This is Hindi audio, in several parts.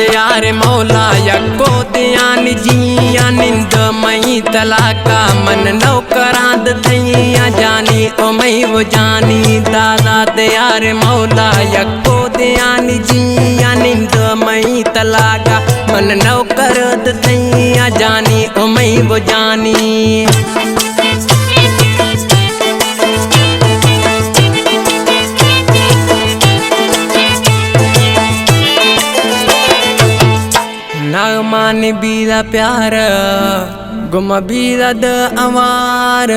यार मौला यको ध्यान जिया निंद मई तलाका मन नौकरांद थैया जानी ओ मई वो जानी दादा यार मौला यको ध्यान जिया निंद मई तलाका मन नौकरद थैया जानी ओ मई वो जानी। नागमान बीरा प्यार गुम बीरा द अवार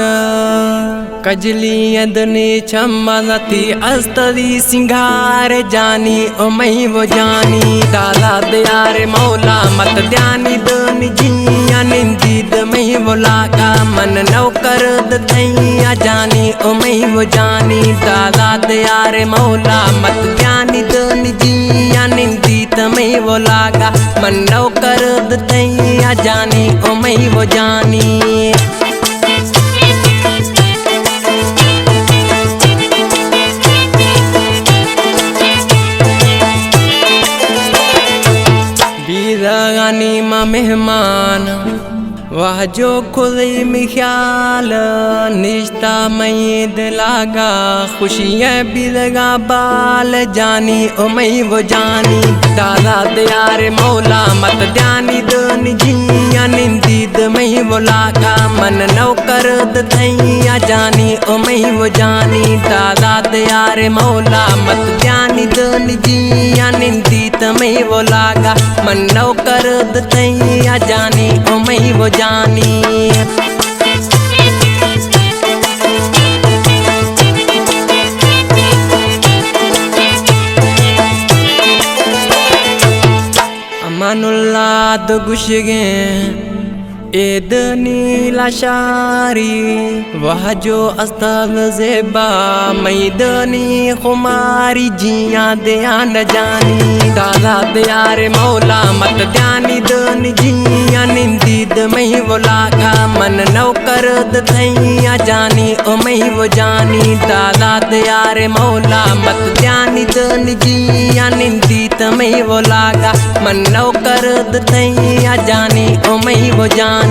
कजली यदने छम्मती अस्तरी सिंगार जानी ओ मई वो जानी दादा यार मौला मत ध्यानी दन जिया निंदी द मई वो लागा मन नौकर दया जानी ओ मई वो जानी दादा यार मौला मत ध्यानी दन जिया निंदी द मई वो लागा मन नौकर दया जानी ओ मई वो जानी। बीरानी माँ मेहमान वह जो खुली में ख्याल निश्ता मई दिलागा खुशियाँ बिलगा बाल जानी ओ मई वो जानी दादा यार मौला मत ध्यानी दन जिया निंदी द मई वो लागा मन नौकर दया जानी ओ मई वो जानी दादा यार मौला मत ध्यानी दन जिया निंदी द मई वो लागा मन नौकर दया जानी ओ मई वो जानी। अमानुल्लाह गुशगे एद नीला शारी वह जो अस्ताल ज़ेबा मैदानी खुमारी जिया दया न जानी दादा यार मौला मत ध्यानी दन जिया निंदी द मई वो लागा मन नौकर दया जानी ओ मई वो जानी दादा यार मौला मत ध्यानी दन जिया निंदी द मई वो लागा मन नौकर दया जानी ओ मई वो जानी।